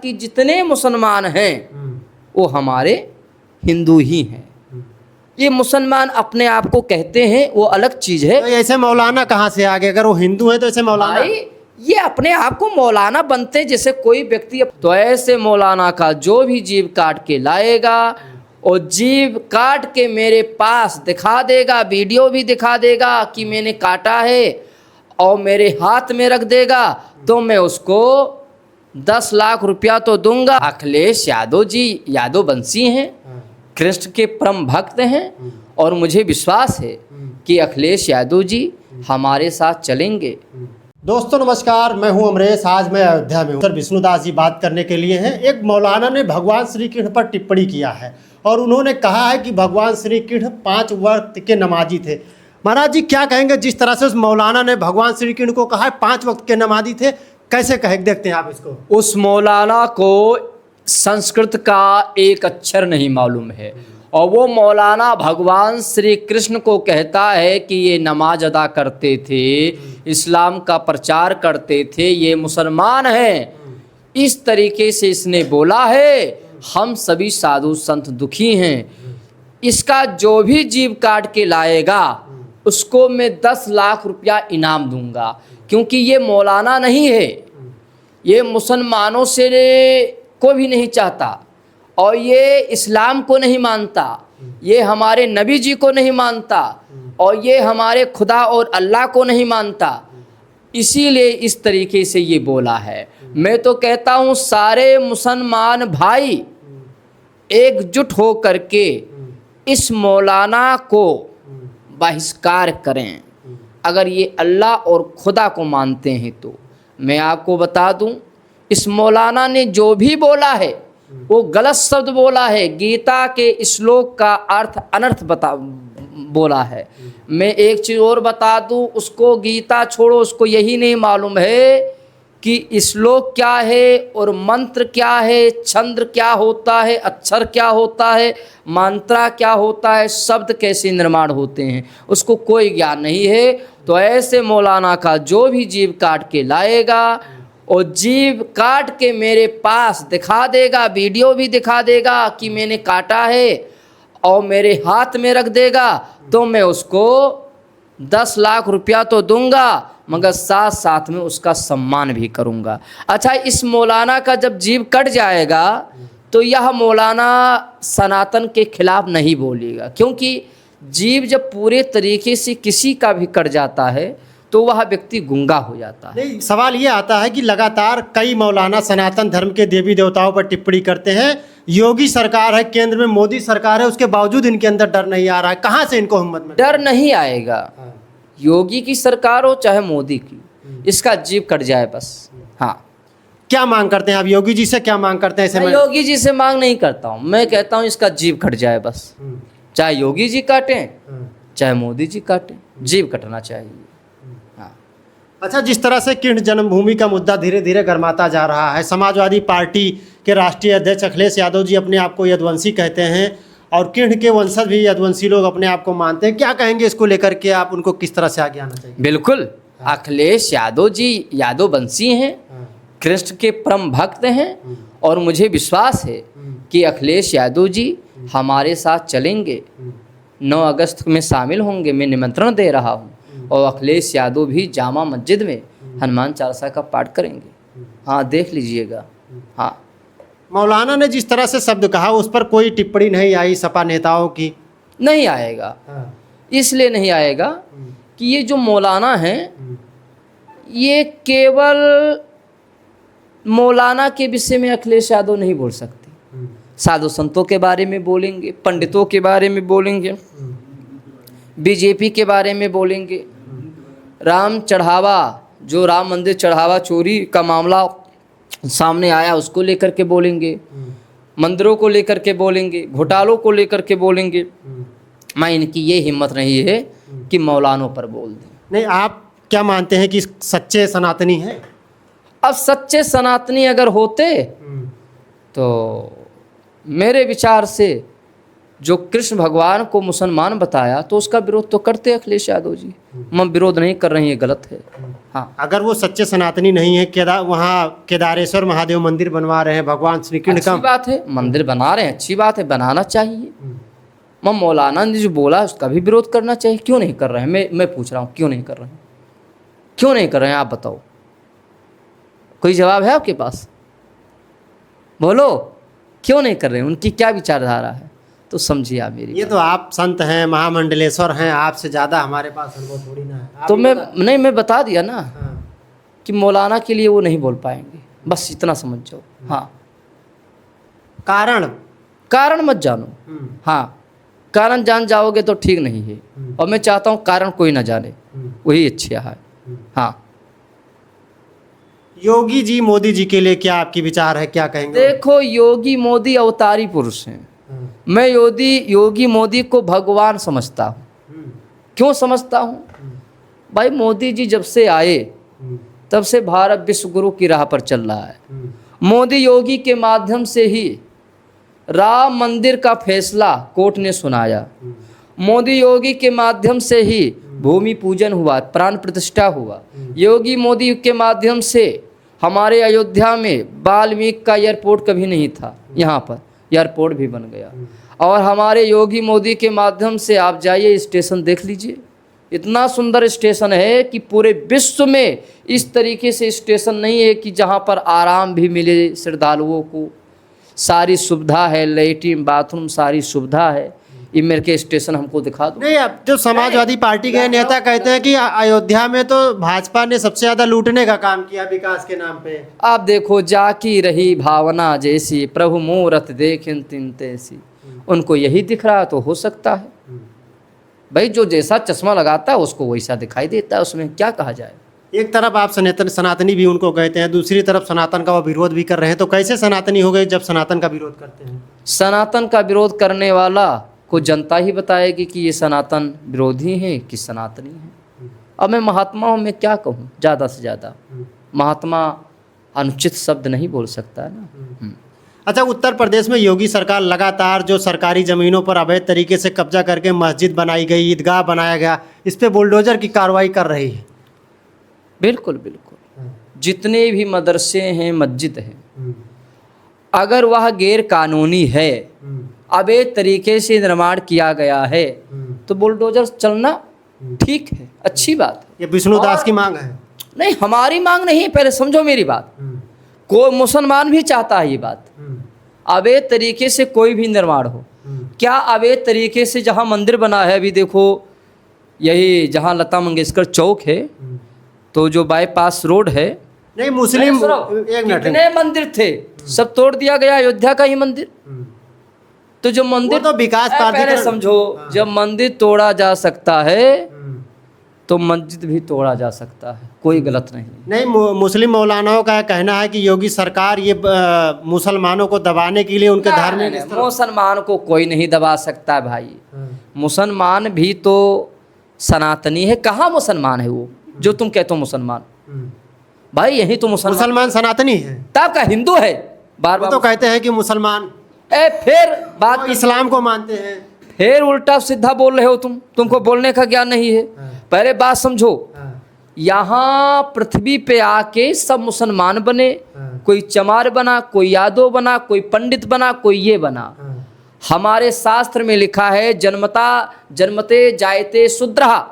कि जितने मुसलमान हैं वो हमारे हिंदू ही हैं। ये मुसलमान अपने आप को कहते हैं वो अलग चीज़ है। तो ऐसे मौलाना कहाँ से आ गए? अगर वो हिंदू है तो ऐसे मौलाना भाई ये अपने आप को मौलाना बनते जैसे कोई व्यक्ति। तो ऐसे मौलाना का जो भी जीव काट के लाएगा और जीव काट के मेरे पास दिखा देगा, वीडियो भी दिखा देगा कि मैंने काटा है और मेरे हाथ में रख देगा, तो मैं उसको 10 लाख रुपया तो दूंगा। अखिलेश यादव जी यादव वंशी हैं, कृष्ण के परम भक्त हैं और मुझे विश्वास है कि अखिलेश यादव जी हमारे साथ चलेंगे। दोस्तों नमस्कार, मैं हूं अमरेश। आज मैं अयोध्या में हूं। सर विष्णुदास जी बात करने के लिए हैं। एक मौलाना ने भगवान श्री कृष्ण पर टिप्पणी किया है और उन्होंने कहा है कि भगवान श्री कृष्ण 5 वक्त के नमाजी थे। महाराज जी क्या कहेंगे जिस तरह से उस मौलाना ने भगवान श्री कृष्ण को कहा है 5 वक्त के नमाजी थे? कैसे कहे, देखते हैं आप इसको। उस मौलाना को संस्कृत का एक अक्षर नहीं मालूम है और वो मौलाना भगवान श्री कृष्ण को कहता है कि ये नमाज अदा करते थे, इस्लाम का प्रचार करते थे, ये मुसलमान हैं। इस तरीके से इसने बोला है। हम सभी साधु संत दुखी हैं। इसका जो भी जीव काट के लाएगा उसको मैं 10 लाख रुपया इनाम दूंगा, क्योंकि ये मौलाना नहीं है, ये मुसलमानों से को भी नहीं चाहता और ये इस्लाम को नहीं मानता, ये हमारे नबी जी को नहीं मानता और ये हमारे खुदा और अल्लाह को नहीं मानता। इसीलिए इस तरीके से ये बोला है। मैं तो कहता हूँ सारे मुसलमान भाई एकजुट हो करके इस मौलाना को बहिष्कार करें। अगर ये अल्लाह और खुदा को मानते हैं तो मैं आपको बता दूं, इस मौलाना ने जो भी बोला है वो गलत शब्द बोला है। गीता के श्लोक का अर्थ अनर्थ बोला है। मैं एक चीज़ और बता दूं, उसको गीता छोड़ो, उसको यही नहीं मालूम है कि श्लोक क्या है और मंत्र क्या है, छंद क्या होता है, अक्षर क्या होता है, मंत्रा क्या होता है, शब्द कैसे निर्माण होते हैं, उसको कोई ज्ञान नहीं है। तो ऐसे मौलाना का जो भी जीव काट के लाएगा और जीव काट के मेरे पास दिखा देगा, वीडियो भी दिखा देगा कि मैंने काटा है और मेरे हाथ में रख देगा, तो मैं उसको 10 लाख रुपया तो दूंगा, मगर साथ साथ में उसका सम्मान भी करूंगा। अच्छा, इस मौलाना का जब जीव कट जाएगा तो यह मौलाना सनातन के खिलाफ नहीं बोलेगा, क्योंकि जीव जब पूरे तरीके से किसी का भी कट जाता है तो वह व्यक्ति गूंगा हो जाता है। नहीं, सवाल ये आता है कि लगातार कई मौलाना सनातन धर्म के देवी देवताओं पर टिप्पणी करते हैं। योगी सरकार है, केंद्र में मोदी सरकार है, उसके बावजूद इनके अंदर डर नहीं आ रहा है। कहाँ से इनको हिम्मत में? डर नहीं आएगा। योगी की सरकार हो चाहे मोदी की, इसका जीव कट जाए बस। हाँ, क्या मांग करते हैं आप? योगी जी से क्या मांग करते हैं? मैं योगी जी से मांग नहीं करता हूँ, मैं कहता हूँ इसका जीव कट जाए बस। चाहे योगी जी काटें चाहे मोदी जी काटें, जीव कटना चाहिए। हाँ। अच्छा, जिस तरह से कृष्ण जन्मभूमि का मुद्दा धीरे धीरे गर्माता जा रहा है, समाजवादी पार्टी के राष्ट्रीय अध्यक्ष अखिलेश यादव जी अपने आप को यदुवंशी कहते हैं और कृष्ण के वंशज भी यदुवंशी लोग अपने आप को मानते हैं। क्या कहेंगे इसको लेकर के? आप उनको किस तरह से आगे आना चाहिए? बिल्कुल, अखिलेश यादव जी यादव वंशी हैं, कृष्ण के परम भक्त हैं और मुझे विश्वास है कि अखिलेश यादव जी हमारे साथ चलेंगे। 9 अगस्त में शामिल होंगे, मैं निमंत्रण दे रहा हूँ। और अखिलेश यादव भी जामा मस्जिद में हनुमान चालीसा का पाठ करेंगे। हाँ, देख लीजिएगा। हाँ, मौलाना ने जिस तरह से शब्द कहा उस पर कोई टिप्पणी नहीं आई सपा नेताओं की? नहीं आएगा। इसलिए नहीं आएगा कि ये जो मौलाना हैं ये केवल मौलाना के विषय में अखिलेश यादव नहीं बोल सकते। साधु संतों के बारे में बोलेंगे, पंडितों के बारे में बोलेंगे, बीजेपी के बारे में बोलेंगे, राम चढ़ावा, जो राम मंदिर चढ़ावा चोरी का मामला सामने आया उसको लेकर के बोलेंगे, मंदिरों को लेकर के बोलेंगे, घोटालों को लेकर के बोलेंगे। मैं इनकी ये हिम्मत नहीं है कि मौलानों पर बोल दें। नहीं, आप क्या मानते हैं कि सच्चे सनातनी हैं? अब सच्चे सनातनी अगर होते तो मेरे विचार से जो कृष्ण भगवान को मुसलमान बताया तो उसका विरोध तो करते अखिलेश यादव जी। हम विरोध नहीं कर रहे हैं, ये गलत है। हाँ, अगर वो सच्चे सनातनी नहीं है, वहाँ केदारेश्वर महादेव मंदिर बनवा रहे हैं भगवान श्री कृष्ण अच्छी का। बात है, मंदिर बना रहे हैं, अच्छी बात है, बनाना चाहिए। मौलाना ने जो बोला उसका भी विरोध करना चाहिए। क्यों नहीं कर रहे हैं? मैं पूछ रहा हूँ, क्यों नहीं कर रहे हैं? क्यों नहीं कर रहे हैं आप बताओ? कोई जवाब है आपके पास? बोलो, क्यों नहीं कर रहे हैं? उनकी क्या विचारधारा है? तो समझिए आप मेरी ये तो आप संत हैं, महामंडलेश्वर हैं, आपसे ज़्यादा हमारे पास अनुभव थोड़ी ना है। तो मैं बता दिया ना हाँ। कि मौलाना के लिए वो नहीं बोल पाएंगे, बस इतना समझ जाओ। हाँ, कारण मत जानो। हाँ, कारण जान जाओगे तो ठीक नहीं है, और मैं चाहता हूँ कारण कोई ना जाने, वही अच्छा है। हाँ, योगी जी, मोदी जी के लिए क्या आपकी विचार है, क्या कहेंगे? देखो, योगी मोदी अवतारी पुरुष हैं। मैं योगी मोदी को भगवान समझता हूँ। क्यों समझता हूँ? भाई, मोदी जी जब से आए तब से भारत विश्व गुरु की राह पर चल रहा है। मोदी योगी के माध्यम से ही राम मंदिर का फैसला कोर्ट ने सुनाया। मोदी योगी के माध्यम से ही भूमि पूजन हुआ, प्राण प्रतिष्ठा हुआ। योगी मोदी के माध्यम से हमारे अयोध्या में वाल्मीकि का एयरपोर्ट कभी नहीं था, यहाँ पर एयरपोर्ट भी बन गया। और हमारे योगी मोदी के माध्यम से आप जाइए, स्टेशन देख लीजिए, इतना सुंदर स्टेशन है कि पूरे विश्व में इस तरीके से स्टेशन नहीं है कि जहाँ पर आराम भी मिले श्रद्धालुओं को। सारी सुविधा है, लैट्रिन बाथरूम सारी सुविधा है। ये मेरे के स्टेशन हमको दिखा दो। नहीं, अब जो समाजवादी पार्टी के नेता कहते हैं कि अयोध्या में तो भाजपा ने सबसे ज़्यादा लूटने का काम किया विकास के नाम पे। आप देखो, जाकी रही भावना जैसी, प्रभु मूरत देखें तिन तैसी। उनको यही दिख रहा तो हो सकता है भाई, जो जैसा चश्मा लगाता है उसको वैसा दिखाई देता है, उसमें क्या कहा जाए। एक तरफ आप सनातनी भी उनको कहते हैं, दूसरी तरफ सनातन का वो विरोध भी कर रहे हैं, तो कैसे सनातनी हो गए जब सनातन का विरोध करते हैं? सनातन का विरोध करने वाला को जनता ही बताएगी कि ये सनातन विरोधी हैं कि सनातनी हैं। अब मैं महात्मा हूँ, मैं क्या कहूँ? ज़्यादा से ज़्यादा महात्मा अनुचित शब्द नहीं बोल सकता है ना। अच्छा, उत्तर प्रदेश में योगी सरकार लगातार जो सरकारी ज़मीनों पर अवैध तरीके से कब्जा करके मस्जिद बनाई गई, ईदगाह बनाया गया, इस पे बुलडोजर की कार्रवाई कर रही है। बिल्कुल बिल्कुल, जितने भी मदरसे हैं, मस्जिद हैं, अगर वह गैर कानूनी है, अवैध तरीके से निर्माण किया गया है, तो बुलडोजर चलना ठीक है, अच्छी बात है। ये विष्णुदास की मांग है? नहीं, हमारी मांग नहीं, पहले समझो मेरी बात। कोई मुसलमान भी चाहता है ये बात, अवैध तरीके से कोई भी निर्माण हो। क्या अवैध तरीके से जहाँ मंदिर बना है, अभी देखो यही जहाँ लता मंगेशकर चौक है, तो जो बाईपास रोड है, नहीं मुस्लिम, एक मिनट, कितने मंदिर थे, सब तोड़ दिया गया। अयोध्या का ही मंदिर, तो जो मंदिर तो विकास पहले समझो, जब मंदिर तोड़ा जा सकता है तो मस्जिद भी तोड़ा जा सकता है, कोई गलत नहीं। मुस्लिम मौलानाओं का कहना है कि योगी सरकार ये मुसलमानों को दबाने के लिए उनके धार्मिक मुसलमान को कोई नहीं दबा सकता भाई। मुसलमान भी तो सनातनी है। कहाँ मुसलमान है वो जो तुम कहते हो मुसलमान? भाई यही तो मुसलमान सनातनी है, तब का हिंदू है। बार बार तो कहते हैं कि मुसलमान, फिर बात इस्लाम को मानते हैं, फिर उल्टा सीधा बोल रहे हो तुमको बोलने का ज्ञान नहीं है। पहले बात समझो, यहाँ पृथ्वी पे आके सब मुसलमान बने, कोई चमार बना, कोई यादव बना, कोई पंडित बना, कोई ये बना। हमारे शास्त्र में लिखा है, जन्मते जायते शूद्रः,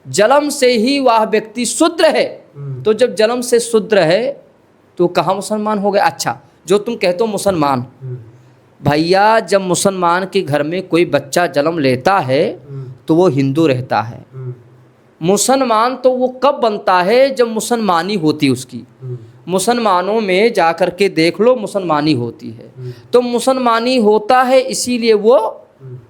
जन्म से ही वह व्यक्ति शूद्र है। तो जब जन्म से शूद्र है तो कहाँ मुसलमान हो गए? अच्छा, जो तुम कहते हो मुसलमान, भैया जब मुसलमान के घर में कोई बच्चा जन्म लेता है तो वो हिंदू रहता है। मुसलमान तो वो कब बनता है? जब मुसलमानी होती उसकी। मुसलमानों में जा कर के देख लो, मुसलमानी होती है, तो मुसलमानी होता है, इसीलिए वो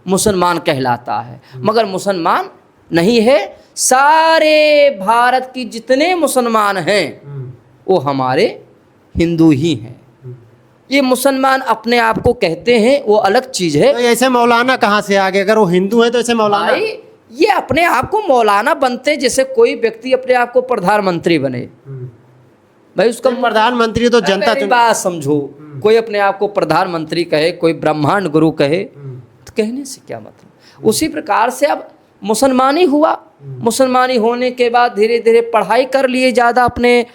मुसलमान कहलाता है। मगर मुसलमान नहीं है। सारे भारत की जितने मुसलमान हैं वो हमारे हिंदू ही हैं। ये मुसलमान अपने आप को कहते हैं, वो अलग चीज़ है। तो ऐसे मौलाना कहाँ से आ गए? अगर वो हिंदू है तो ऐसे मौलाना? ये अपने आप को मौलाना बनते, जैसे कोई व्यक्ति अपने आप को प्रधानमंत्री बने। भाई उसका प्रधानमंत्री तो जनता बात समझो, कोई अपने आप को प्रधानमंत्री कहे, कोई ब्रह्मांड गुरु कहे, तो कहने से क्या मतलब। उसी प्रकार से अब मुसलमानी हुआ, मुसलमानी होने के बाद धीरे धीरे पढ़ाई कर लिए ज़्यादा, अपने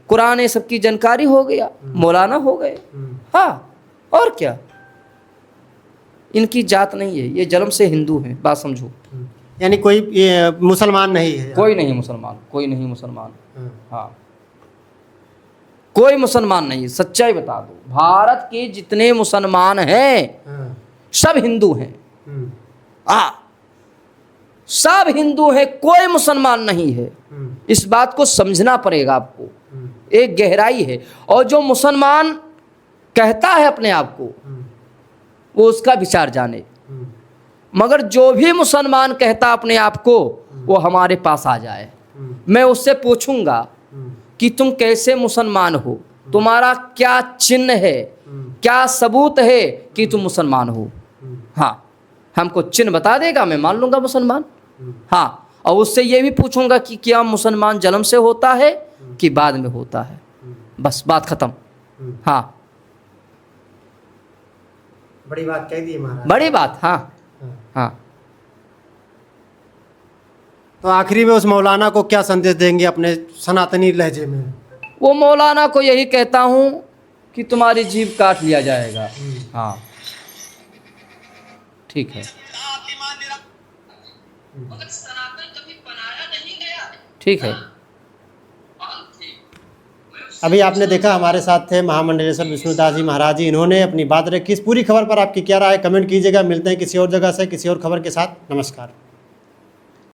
कुरान ये सब की जानकारी हो गया, मौलाना हो गए। हाँ, और क्या, इनकी जात नहीं है, ये जन्म से हिंदू हैं, बात समझो। यानी कोई ये मुसलमान नहीं है? कोई नहीं मुसलमान, कोई नहीं मुसलमान। हाँ, कोई मुसलमान नहीं, सच्चाई बता दो। भारत के जितने मुसलमान हैं सब हिंदू हैं। हाँ, सब हिंदू हैं, कोई मुसलमान नहीं है। इस बात को समझना पड़ेगा आपको, एक गहराई है। और जो मुसलमान कहता है अपने आप को, वो उसका विचार जाने, मगर जो भी मुसलमान कहता अपने आप को, वो हमारे पास आ जाए। मैं उससे पूछूंगा कि तुम कैसे मुसलमान हो, तुम्हारा क्या चिन्ह है, क्या सबूत है कि तुम मुसलमान हो। हाँ, हमको चिन्ह बता देगा, मैं मान लूंगा मुसलमान। हाँ, और उससे ये भी पूछूंगा कि क्या मुसलमान जन्म से होता है कि बाद में होता है। बस बात खत्म। हाँ, बड़ी बात कह दी महाराज, बड़ी बात। हाँ हाँ। तो आखिरी में उस मौलाना को क्या संदेश देंगे अपने सनातनी लहजे में? वो मौलाना को यही कहता हूँ कि तुम्हारी जीभ काट लिया जाएगा। हाँ, ठीक है, ठीक है। अभी आपने देखा हमारे साथ थे महामंडलेश्वर विष्णुदास जी महाराज जी, इन्होंने अपनी बात रखी। इस पूरी खबर पर आपकी क्या राय, कमेंट कीजिएगा। मिलते हैं किसी और जगह से किसी और खबर के साथ। नमस्कार।